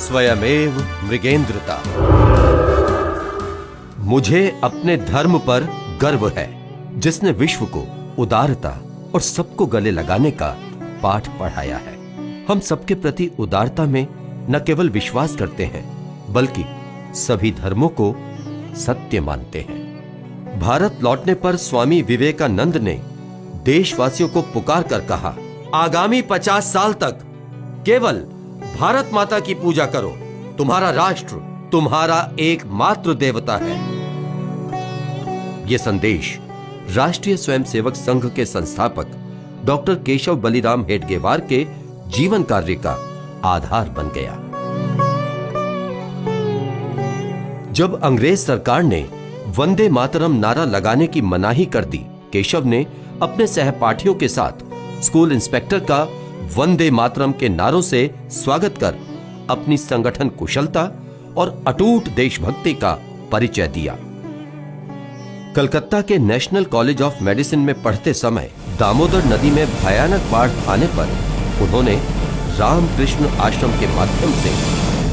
स्वयमेव मृगेंद्रता। मुझे अपने धर्म पर गर्व है, जिसने विश्व को उदारता और सबको गले लगाने का पाठ पढ़ाया है। हम सबके प्रति उदारता में न केवल विश्वास करते हैं, बल्कि सभी धर्मों को सत्य मानते हैं। भारत लौटने पर स्वामी विवेकानंद ने देशवासियों को पुकार कर कहा, आगामी 50 साल तक केवल भारत माता की पूजा करो। तुम्हारा राष्ट्र तुम्हारा एकमात्र देवता है। यह संदेश राष्ट्रीय स्वयंसेवक संघ के संस्थापक डॉक्टर केशव बलिराम हेडगेवार के जीवन कार्य का आधार बन गया। जब अंग्रेज सरकार ने वंदे मातरम नारा लगाने की मनाही कर दी, केशव ने अपने सहपाठियों के साथ स्कूल इंस्पेक्टर का वंदे मातरम के नारों से स्वागत कर अपनी संगठन कुशलता और अटूट देशभक्ति का परिचय दिया। कलकत्ता के नेशनल कॉलेज ऑफ मेडिसिन में पढ़ते समय दामोदर नदी में भयानक बाढ़ आने पर उन्होंने रामकृष्ण आश्रम के माध्यम से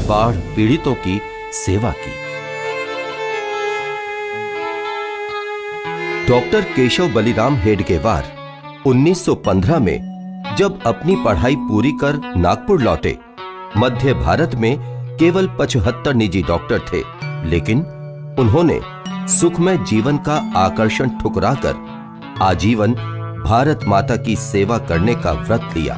बाढ़ पीड़ितों की सेवा की। डॉक्टर केशव बलिराम हेडगेवार 1915 में जब अपनी पढ़ाई पूरी कर नागपुर लौटे, मध्य भारत में केवल 75 निजी डॉक्टर थे, लेकिन उन्होंने सुखमय जीवन का आकर्षण ठुकराकर आजीवन भारत माता की सेवा करने का व्रत लिया।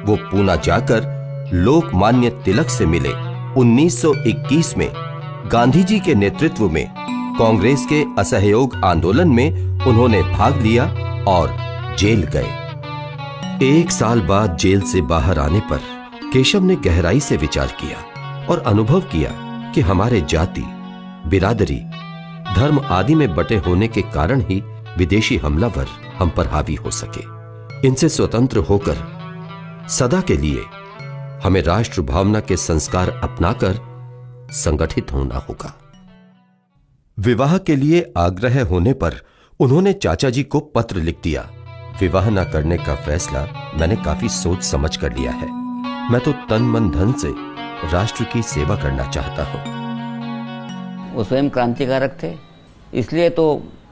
वो पूना जाकर लोकमान्य तिलक से मिले। 1921 में गांधी जी के नेतृत्व में कांग्रेस के असहयोग आंदोलन में उन्होंने भाग लिया और जेल गए। 1 साल बाद जेल से बाहर आने पर केशव ने गहराई से विचार किया और अनुभव किया कि हमारे जाति, बिरादरी, धर्म आदि में बटे होने के कारण ही विदेशी हमलावर हम पर हावी हो सके। इनसे स्वतंत्र होकर सदा के लिए हमें राष्ट्र भावना के संस्कार अपनाकर संगठित होना होगा। विवाह के लिए आग्रह होने पर उन्होंने चाचा जी को पत्र लिख दिया। विवाह न करने का फैसला मैंने काफी सोच समझ कर लिया है। मैं तो तन मन धन से राष्ट्र की सेवा करना चाहता हूं। वो स्वयं क्रांतिकारक थे, इसलिए तो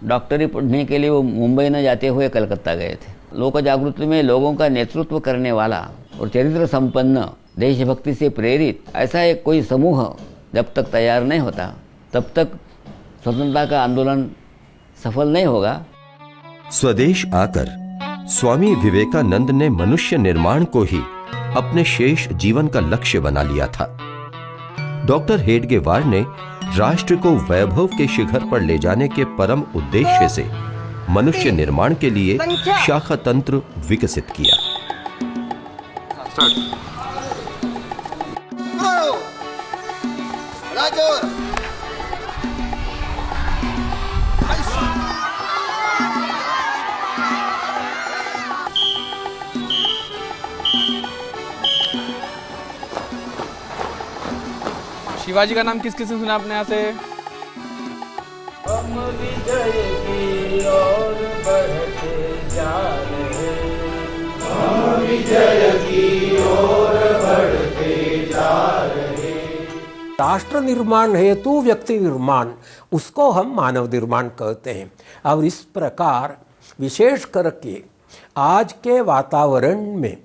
डॉक्टरी पढ़ने के लिए वो मुंबई न जाते हुए कलकत्ता गए थे। लोक जागृति में लोगों का नेतृत्व करने वाला और चरित्र संपन्न, देशभक्ति से प्रेरित ऐसा एक कोई समूह जब तक तैयार नहीं होता, तब तक स्वतंत्रता का आंदोलन सफल नहीं होगा। स्वदेश आकर स्वामी विवेकानंद ने मनुष्य निर्माण को ही अपने शेष जीवन का लक्ष्य बना लिया था। डॉक्टर हेडगेवार ने राष्ट्र को वैभव के शिखर पर ले जाने के परम उद्देश्य से मनुष्य निर्माण के लिए शाखा तंत्र विकसित किया। शिवाजी का नाम किस किस ने सुना आपने यहाँ से? हम विजय की ओर बढ़ते जा रहे, हम विजय की ओर बढ़ते जा रहे। राष्ट्र निर्माण हेतु व्यक्ति निर्माण, उसको हम मानव निर्माण कहते हैं। और इस प्रकार विशेष करके आज के वातावरण में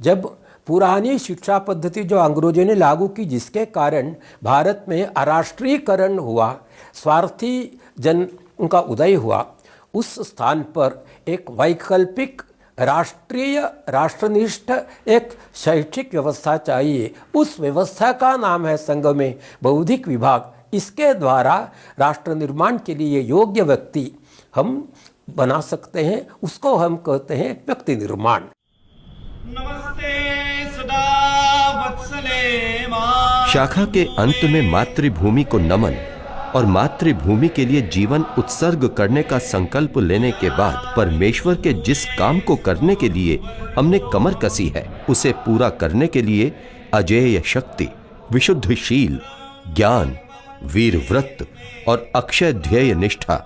जब पुरानी शिक्षा पद्धति जो अंग्रेजों ने लागू की, जिसके कारण भारत में अराष्ट्रीयकरण हुआ, स्वार्थी जन उनका उदय हुआ, उस स्थान पर एक वैकल्पिक राष्ट्रीय राष्ट्रनिष्ठ एक शैक्षिक व्यवस्था चाहिए। उस व्यवस्था का नाम है संघ में बौद्धिक विभाग। इसके द्वारा राष्ट्र निर्माण के लिए योग्य व्यक्ति हम बना सकते हैं, उसको हम कहते हैं व्यक्ति निर्माण। नमस्ते सदा वत्सले मां। शाखा के अंत में मातृभूमि को नमन और मातृभूमि के लिए जीवन उत्सर्ग करने का संकल्प लेने के बाद परमेश्वर के जिस काम को करने के लिए हमने कमर कसी है, उसे पूरा करने के लिए अजेय शक्ति, विशुद्धशील, ज्ञान, वीर व्रत और अक्षय ध्येय निष्ठा,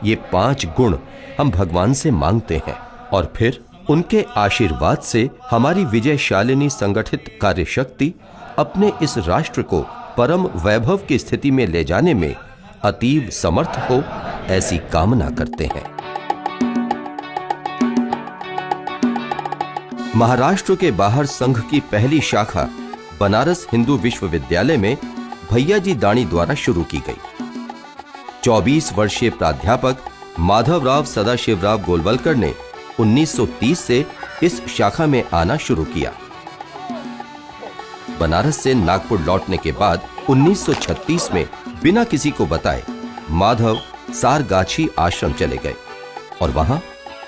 ये 5 गुण हम भगवान से मांगते हैं। और फिर उनके आशीर्वाद से हमारी विजयशालिनी संगठित कार्यशक्ति अपने इस राष्ट्र को परम वैभव की स्थिति में ले जाने में अतीव समर्थ हो, ऐसी कामना करते हैं। महाराष्ट्र के बाहर संघ की पहली शाखा बनारस हिंदू विश्वविद्यालय में भैयाजी दाणी द्वारा शुरू की गई। 24 वर्षीय प्राध्यापक माधवराव सदाशिवराव गोलवलकर ने 1930 से इस शाखा में आना शुरू किया। बनारस से नागपुर लौटने के बाद 1936 में बिना किसी को बताए माधव सारगाछी आश्रम चले गए और वहां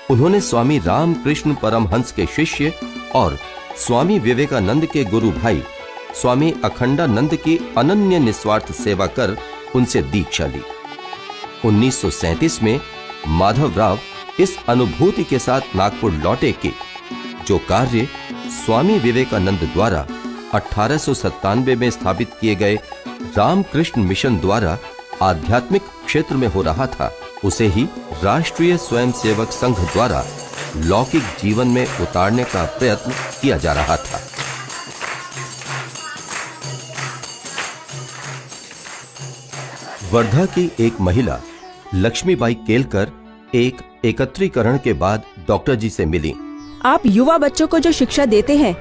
उन्होंने स्वामी रामकृष्ण परमहंस के शिष्य और स्वामी विवेकानंद के गुरु भाई स्वामी अखंडानंद की अनन्य निस्वार्थ सेवा कर उनसे दीक्षा ली। 1937 में माधवराव इस अनुभूति के साथ नागपुर लौटे कि जो कार्य स्वामी विवेकानंद द्वारा 1897 में स्थापित किए गए रामकृष्ण मिशन द्वारा आध्यात्मिक क्षेत्र में हो रहा था, उसे ही राष्ट्रीय स्वयंसेवक संघ द्वारा लौकिक जीवन में उतारने का प्रयत्न किया जा रहा था। वर्धा की एक महिला लक्ष्मीबाई केलकर एक एकत्रीकरण के बाद डॉक्टर जी से मिली। आप युवा बच्चों को जो शिक्षा देते हैं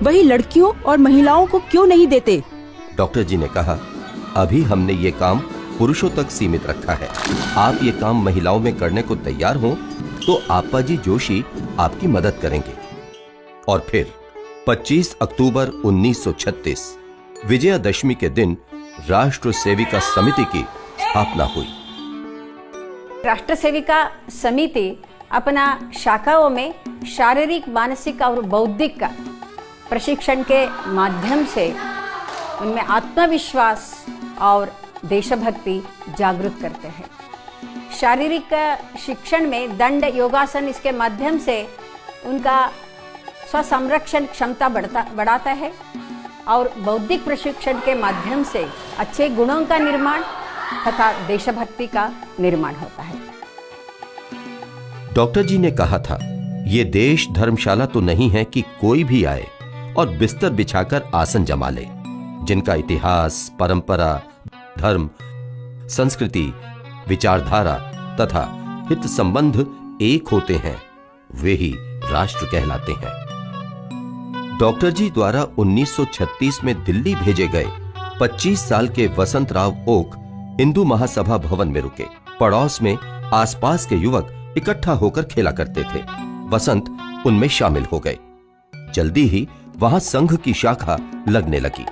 वही लड़कियों और महिलाओं को क्यों नहीं देते? डॉक्टर जी ने कहा, अभी हमने ये काम पुरुषों तक सीमित रखा है। आप ये काम महिलाओं में करने को तैयार हो तो आपा जी जोशी आपकी मदद करेंगे। और फिर 25 अक्टूबर 1936 विजयादशमी के दिन राष्ट्र सेविका समिति की स्थापना हुई। राष्ट्र सेविका समिति अपना शाखाओं में शारीरिक, मानसिक और बौद्धिक का प्रशिक्षण के माध्यम से उनमें आत्मविश्वास और देशभक्ति जागृत करते हैं। शारीरिक शिक्षण में दंड, योगासन, इसके माध्यम से उनका स्वसंरक्षण क्षमता बढ़ाता है और बौद्धिक प्रशिक्षण के माध्यम से अच्छे गुणों का निर्माण तथा देशभक्ति का निर्माण होता है। डॉक्टर जी ने कहा था, ये देश धर्मशाला तो नहीं है कि कोई भी आए और बिस्तर बिछाकर आसन जमा ले। जिनका इतिहास, परंपरा, धर्म, संस्कृति, विचारधारा तथा हित संबंध एक होते हैं, वे ही राष्ट्र कहलाते हैं। डॉक्टर जी द्वारा 1936 में दिल्ली भेजे गए 25 साल के वसंत राव ओक हिंदू महासभा भवन में रुके। पड़ोस में आसपास के युवक इकट्ठा होकर खेला करते थे। वसंत उनमें शामिल हो गए। जल्दी ही वहां संघ की शाखा लगने लगी।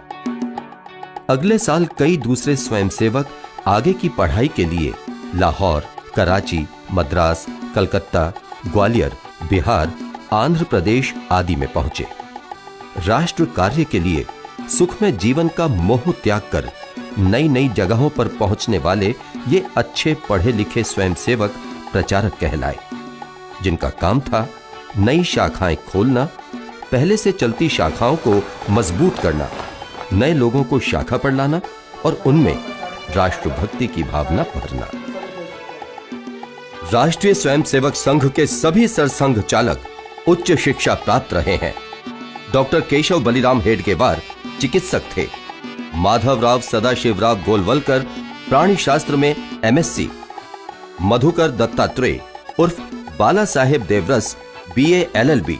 अगले साल कई दूसरे स्वयंसेवक आगे की पढ़ाई के लिए लाहौर, कराची, मद्रास, कलकत्ता, ग्वालियर, बिहार, आंध्र प्रदेश आदि में पहुंचे। राष्ट्र कार्य के लिए सुखमय जीवन का मोह त्याग कर नई नई जगहों पर पहुंचने वाले ये अच्छे पढ़े लिखे स्वयंसेवक प्रचारक कहलाए, जिनका काम था नई शाखाएं खोलना, पहले से चलती शाखाओं को मजबूत करना, नए लोगों को शाखा पर लाना और उनमें राष्ट्रभक्ति की भावना भरना। राष्ट्रीय स्वयंसेवक संघ के सभी सरसंघ चालक उच्च शिक्षा प्राप्त रहे हैं। डॉक्टर केशव बलिराम हेडगेवार चिकित्सक थे। माधवराव सदाशिवराव गोलवलकर प्राणी शास्त्र में MSc, मधुकर दत्तात्रेय उर्फ Bala Saheb Deoras BA LLB,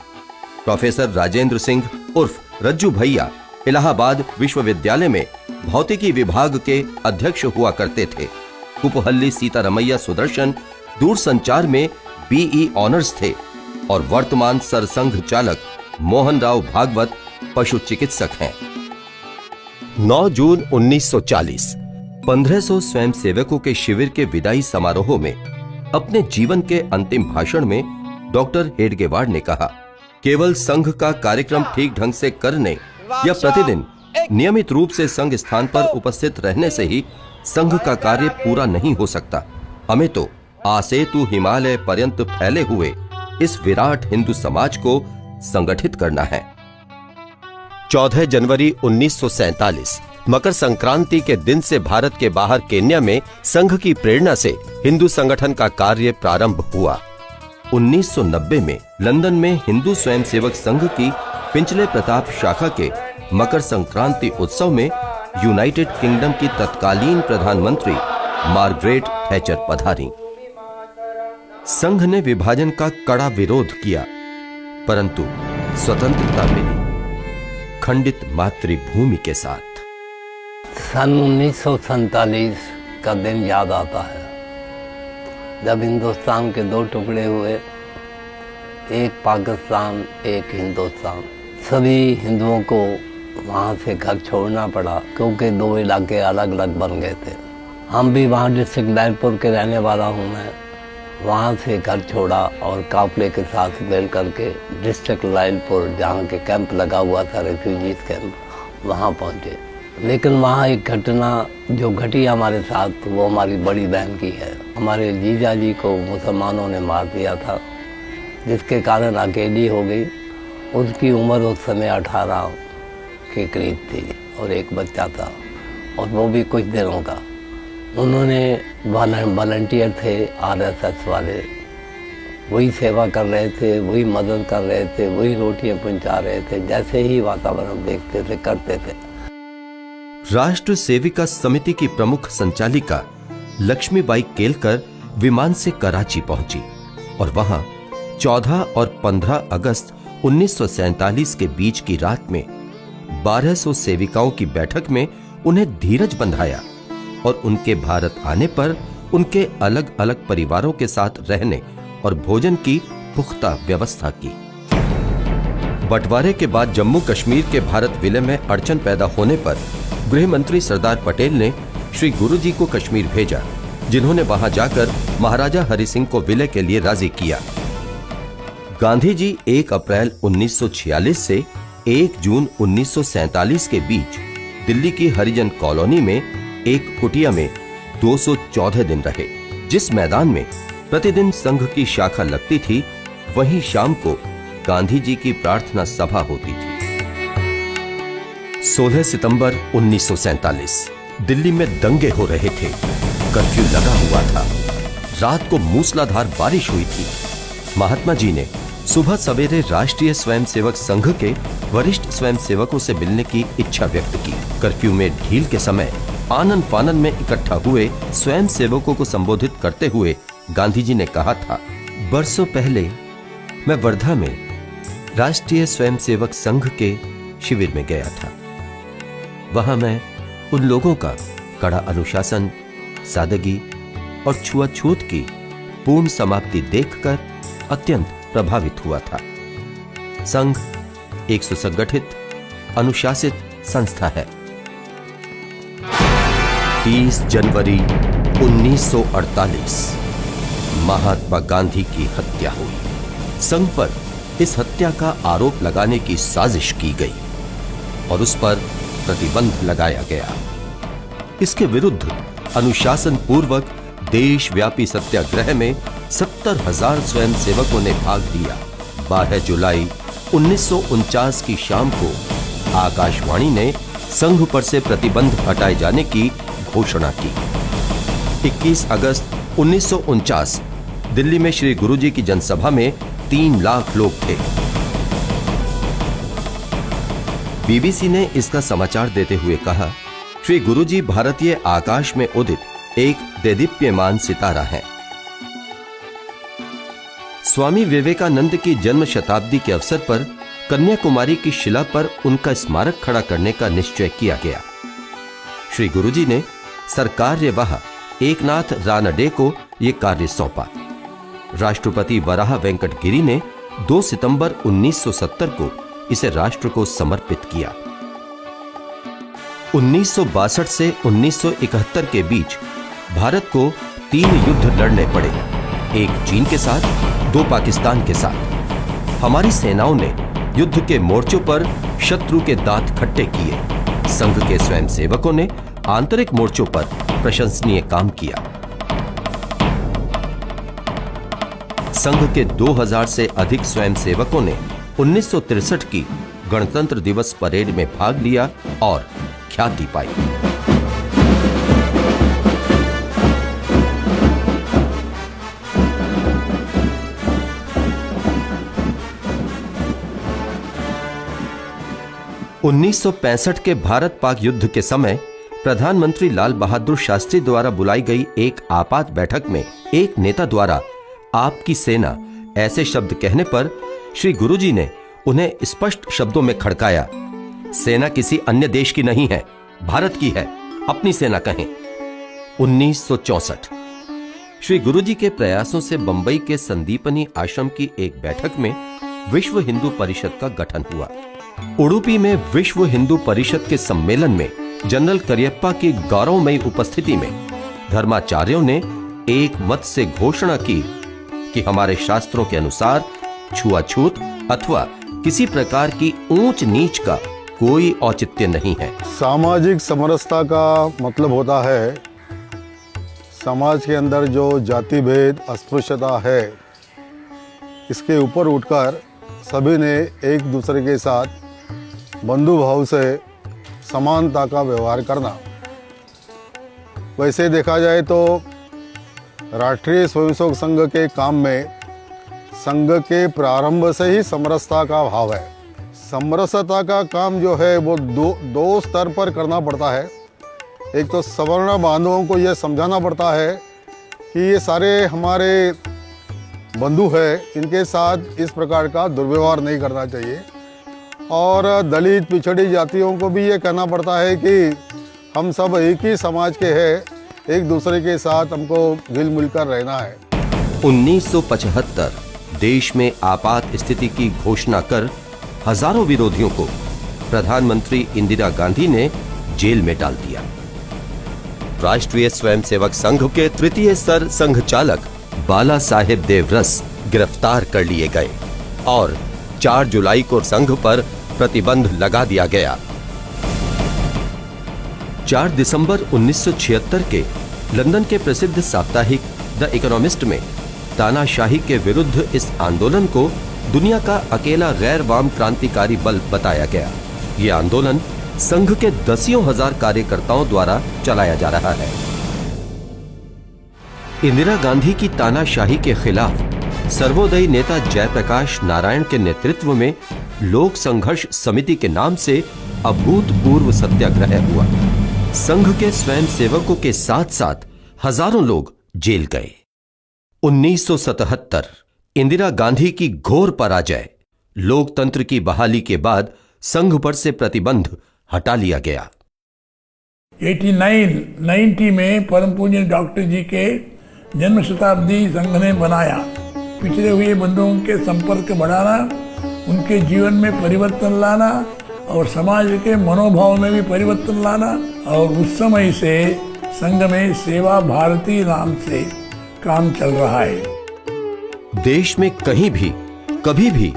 professor Rajendra Singh उर्फ रज्जू भैया इलाहाबाद विश्वविद्यालय में भौतिकी विभाग के अध्यक्ष हुआ करते थे। कुपहल्ली सीतारमैया सुदर्शन दूरसंचार में BE ऑनर्स थे और वर्तमान सरसंघ चालक मोहन राव भागवत पशु चिकित्सक हैं। 9 जून 1940 1500 स्वयंसेवकों के शिविर के विदाई समारोह में अपने जीवन के अंतिम भाषण में डॉक्टर हेडगेवार ने कहा, केवल संघ का कार्यक्रम ठीक ढंग से करने या प्रतिदिन नियमित रूप से संघ स्थान पर उपस्थित रहने से ही संघ का कार्य पूरा नहीं हो सकता। हमें तो आसेतु हिमालय पर्यंत फैले हुए इस विराट हिंदू समाज को संगठित करना है। 14 जनवरी 1947 मकर संक्रांति के दिन से भारत के बाहर केन्या में संघ की प्रेरणा से हिंदू संगठन का कार्य प्रारंभ हुआ। 1990 में लंदन में हिंदू स्वयंसेवक संघ की पिंचले प्रताप शाखा के मकर संक्रांति उत्सव में यूनाइटेड किंगडम की तत्कालीन प्रधानमंत्री मार्गरेट थैचर पधारी। संघ ने विभाजन का कड़ा विरोध किया, परंतु स्वतंत्रता मिली खंडित मातृभूमि के साथ। सन 1947 का दिन याद आता है, जब हिंदुस्तान के दो टुकड़े हुए, एक पाकिस्तान एक हिंदुस्तान। सभी हिंदुओं को वहाँ से घर छोड़ना पड़ा क्योंकि दो इलाके अलग अलग बन गए थे। हम भी वहाँ डिस्ट्रिक्ट लैलपुर के रहने वाला हूँ मैं। वहाँ से घर छोड़ा और काफले के साथ मिल करके डिस्ट्रिक्ट लैलपुर, जहाँ के कैंप लगा हुआ था, रेफ्यूजीज कैंप, वहाँ पहुँचे। लेकिन वहाँ एक घटना जो घटी हमारे साथ, वो हमारी बड़ी बहन की है। हमारे जीजा जी को मुसलमानों ने मार दिया था, जिसके कारण अकेली हो गई। उसकी उम्र उस समय 18 के करीब थी और एक बच्चा था, और वो भी कुछ दिनों का। उन्होंने वॉलंटियर थे RSS वाले, वही सेवा कर रहे थे, वही मदद कर रहे थे, वही रोटियां पहुंचा रहे थे, जैसे ही वातावरण देखते थे करते थे। राष्ट्र सेविका समिति की प्रमुख संचालिका लक्ष्मीबाई केलकर विमान से कराची पहुंची और वहां 14 और 15 अगस्त 1947 के बीच की रात में 1200 सेविकाओं की बैठक में उन्हें धीरज बंधाया और उनके भारत आने पर उनके अलग अलग परिवारों के साथ रहने और भोजन की पुख्ता व्यवस्था की। बंटवारे के बाद जम्मू कश्मीर के भारत विलय में अड़चन पैदा होने पर गृह मंत्री सरदार पटेल ने श्री गुरुजी को कश्मीर भेजा, जिन्होंने वहां जाकर महाराजा हरि सिंह को विलय के लिए राजी किया। गांधी जी 1 अप्रैल 1946 से 1 जून 1947 के बीच दिल्ली की हरिजन कॉलोनी में एक कुटिया में 214 दिन रहे। जिस मैदान में प्रतिदिन संघ की शाखा लगती थी, वहीं शाम को गांधी जी की प्रार्थना सभा होती थी। 16 सितंबर 1947 दिल्ली में दंगे हो रहे थे। कर्फ्यू लगा हुआ था। रात को मूसलाधार बारिश हुई थी। महात्मा जी ने सुबह सवेरे राष्ट्रीय स्वयंसेवक संघ के वरिष्ठ स्वयंसेवकों से मिलने की इच्छा व्यक्त की। कर्फ्यू में ढील के समय आनन फानन में इकट्ठा हुए स्वयंसेवकों को संबोधित करते हुए गांधी जी ने कहा था, बरसों पहले मैं वर्धा में राष्ट्रीय स्वयंसेवक संघ के शिविर में गया था। वहां मैं उन लोगों का कड़ा अनुशासन, सादगी और छुआछूत की पूर्ण समाप्ति देखकर अत्यंत प्रभावित हुआ था। संघ एक सुसंगठित, अनुशासित संस्था है। 30 जनवरी 1948 महात्मा गांधी की हत्या हुई। संघ पर इस हत्या का आरोप लगाने की साजिश की गई और उस पर प्रतिबंध लगाया गया। इसके विरुद्ध अनुशासन पूर्वक देशव्यापी सत्याग्रह में 70,000 स्वयंसेवकों ने भाग लिया। 12 जुलाई 1949 की शाम को आकाशवाणी ने संघ पर से प्रतिबंध हटाए जाने की घोषणा की। 21 अगस्त 1949 दिल्ली में श्री गुरुजी की जनसभा में 3 लाख लोग थे। बीबीसी ने इसका समाचार देते हुए कहा, श्री गुरुजी भारतीय आकाश में उदित एक देदीप्यमान सितारा है। स्वामी विवेकानंद की जन्म शताब्दी के अवसर पर कन्याकुमारी की शिला पर उनका स्मारक खड़ा करने का निश्चय किया गया। श्री गुरुजी ने सरकार्यवाह एकनाथ रानडे को यह कार्य सौंपा। राष्ट्रपति वराह वेंकट गिरी ने 2 सितंबर 1970 को इसे राष्ट्र को समर्पित किया। 1962 से 1971 के बीच भारत को 3 युद्ध लड़ने पड़े, एक चीन के साथ, 2 पाकिस्तान के साथ। हमारी सेनाओं ने युद्ध के मोर्चों पर शत्रु के दांत खट्टे किए। संघ के स्वयंसेवकों ने आंतरिक मोर्चों पर प्रशंसनीय काम किया। संघ के 2000 से अधिक स्वयंसेवकों ने 1963 की गणतंत्र दिवस परेड में भाग लिया और ख्याति पाई। (1965) के भारत पाक युद्ध के समय प्रधानमंत्री लाल बहादुर शास्त्री द्वारा बुलाई गई एक आपात बैठक में एक नेता द्वारा आपकी सेना ऐसे शब्द कहने पर श्री गुरुजी ने उन्हें स्पष्ट शब्दों में खड़काया, सेना किसी अन्य देश की नहीं है, भारत की है, अपनी सेना कहें। 1964 श्री गुरुजी के प्रयासों से बंबई के संदीपनी आश्रम की एक बैठक में विश्व हिंदू परिषद का गठन हुआ। उडुपी में विश्व हिंदू परिषद के सम्मेलन में जनरल करियप्पा की गौरवमयी उपस्थिति में धर्माचार्यों ने एक मत से घोषणा की कि हमारे शास्त्रों के अनुसार छुआछूत अथवा किसी प्रकार की ऊंच नीच का कोई औचित्य नहीं है। सामाजिक समरसता का मतलब होता है समाज के अंदर जो जाति भेद अस्पृश्यता है, इसके ऊपर उठकर सभी ने एक दूसरे के साथ बंधु भाव से समानता का व्यवहार करना। वैसे देखा जाए तो राष्ट्रीय स्वयंसेवक संघ के काम में संघ के प्रारंभ से ही समरसता का भाव है। समरसता का काम जो है वो दो स्तर पर करना पड़ता है। एक तो सवर्ण बांधवों को यह समझाना पड़ता है कि ये सारे हमारे बंधु हैं, इनके साथ इस प्रकार का दुर्व्यवहार नहीं करना चाहिए। और दलित पिछड़ी जातियों को भी ये कहना पड़ता है कि हम सब एक ही समाज के हैं, एक दूसरे के साथ हमको घुल मिलकर रहना है। 1975 देश में आपात स्थिति की घोषणा कर हजारों विरोधियों को प्रधानमंत्री इंदिरा गांधी ने जेल में डाल दिया। राष्ट्रीय स्वयंसेवक संघ के तृतीय सर संघ चालक बाला साहेब देवरस गिरफ्तार कर लिए गए और 4 जुलाई को संघ पर प्रतिबंध लगा दिया गया। 4 दिसंबर 1976 के लंदन के प्रसिद्ध साप्ताहिक द इकोनॉमिस्ट में तानाशाही के विरुद्ध इस आंदोलन को दुनिया का अकेला गैर वाम क्रांतिकारी बल बताया गया। यह आंदोलन संघ के दसियों हजार कार्यकर्ताओं द्वारा चलाया जा रहा है। इंदिरा गांधी की तानाशाही के खिलाफ सर्वोदयी नेता जयप्रकाश नारायण के नेतृत्व में लोक संघर्ष समिति के नाम से अभूतपूर्व सत्याग्रह हुआ। संघ के स्वयंसेवकों के साथ साथ हजारों लोग जेल गए। 1977 इंदिरा गांधी की घोर पराजय, लोकतंत्र की बहाली के बाद संघ पर से प्रतिबंध हटा लिया गया। 89-90 में परम पूज्य डॉक्टर जी के जन्म शताब्दी संघ ने बनाया। पिछड़े हुए बंधुओं के संपर्क बढ़ाना, उनके जीवन में परिवर्तन लाना और समाज के मनोभाव में भी परिवर्तन लाना। और उस समय से संघ में सेवा भारती नाम से काम चल रहा है। देश में कहीं भी कभी भी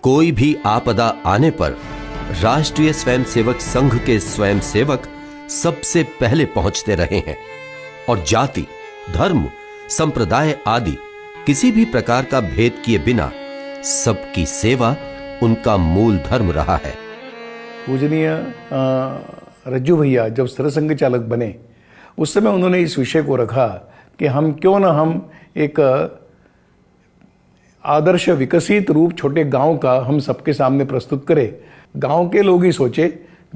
कोई भी आपदा आने पर राष्ट्रीय स्वयंसेवक संघ के स्वयंसेवक सबसे पहले पहुंचते रहे हैं और जाति, धर्म, संप्रदाय आदि किसी भी प्रकार का भेद किए बिना सबकी सेवा उनका मूल धर्म रहा है। पूजनीय रज्जू भैया जब सरसंघ चालक बने उस समय उन्होंने इस विषय को रखा कि हम क्यों ना हम एक आदर्श विकसित रूप छोटे गांव का हम सबके सामने प्रस्तुत करें। गांव के लोग ही सोचे,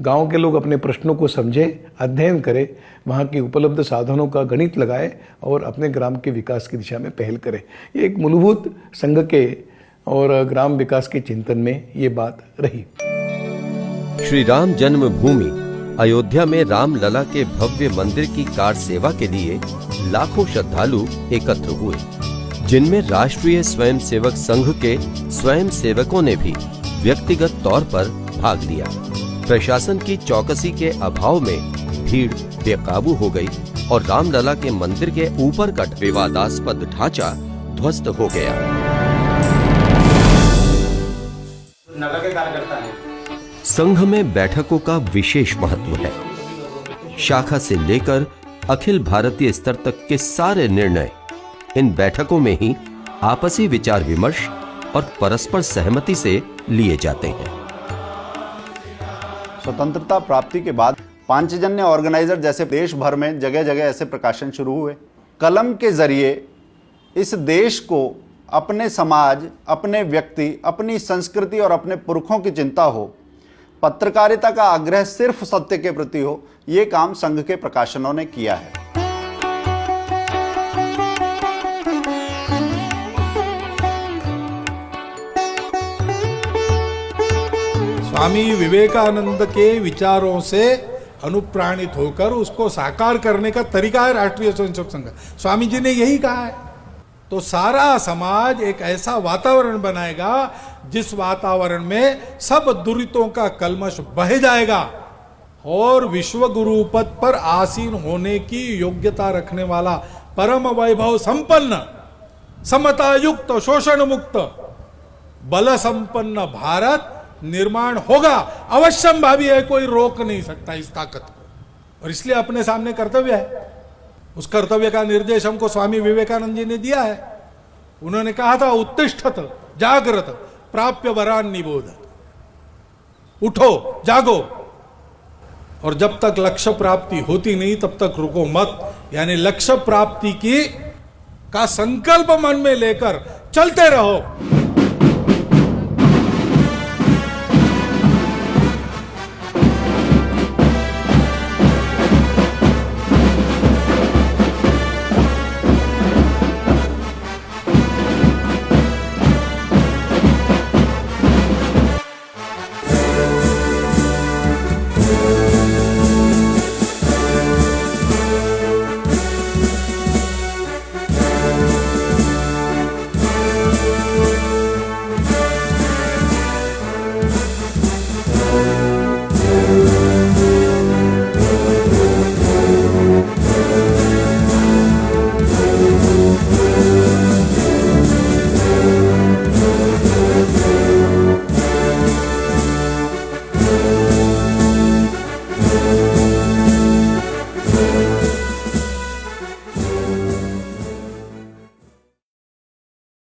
गांव के लोग अपने प्रश्नों को समझें, अध्ययन करें, वहाँ की उपलब्ध साधनों का गणित लगाए और अपने ग्राम के विकास की दिशा में पहल करें। ये एक मूलभूत संघ के और ग्राम विकास के चिंतन में ये बात रही। श्री राम जन्मभूमि अयोध्या में रामलला के भव्य मंदिर की कार सेवा के लिए लाखों श्रद्धालु एकत्र हुए, जिनमें राष्ट्रीय स्वयंसेवक संघ के स्वयंसेवकों ने भी व्यक्तिगत तौर पर भाग लिया। प्रशासन की चौकसी के अभाव में भीड़ बेकाबू हो गई और रामलला के मंदिर के ऊपर का विवादास्पद ढांचा ध्वस्त हो गया। नगर के कार्यकर्ता हैं। संघ में बैठकों का विशेष महत्व है। शाखा से लेकर अखिल भारतीय स्तर तक के सारे निर्णय इन बैठकों में ही आपसी विचार विमर्श और परस्पर सहमति से लिए जाते हैं। स्वतंत्रता प्राप्ति के बाद पांचजन्य ऑर्गेनाइजर जैसे देश भर में जगह जगह ऐसे प्रकाशन शुरू हुए। कलम के जरिए इस देश को अपने समाज, अपने व्यक्ति, अपनी संस्कृति और अपने पुरखों की चिंता हो, पत्रकारिता का आग्रह सिर्फ सत्य के प्रति हो, ये काम संघ के प्रकाशनों ने किया है। स्वामी विवेकानंद के विचारों से अनुप्राणित होकर उसको साकार करने का तरीका है राष्ट्रीय स्वयंसेवक संघ। स्वामी जी ने यही कहा है। तो सारा समाज एक ऐसा वातावरण बनाएगा जिस वातावरण में सब दुरितों का कलमश बह जाएगा और विश्व गुरु पद पर आसीन होने की योग्यता रखने वाला परम वैभव संपन्न, समता युक्त, शोषण मुक्त, बल संपन्न भारत निर्माण होगा। अवश्यंभावी है, कोई रोक नहीं सकता इस ताकत को। और इसलिए अपने सामने कर्तव्य है। उस कर्तव्य का निर्देश हमको स्वामी विवेकानंद जी ने दिया है। उन्होंने कहा था, उत्तिष्ठत जागृत प्राप्य वरान निबोधत। उठो, जागो, और जब तक लक्ष्य प्राप्ति होती नहीं तब तक रुको मत। यानी लक्ष्य प्राप्ति का संकल्प मन में लेकर चलते रहो।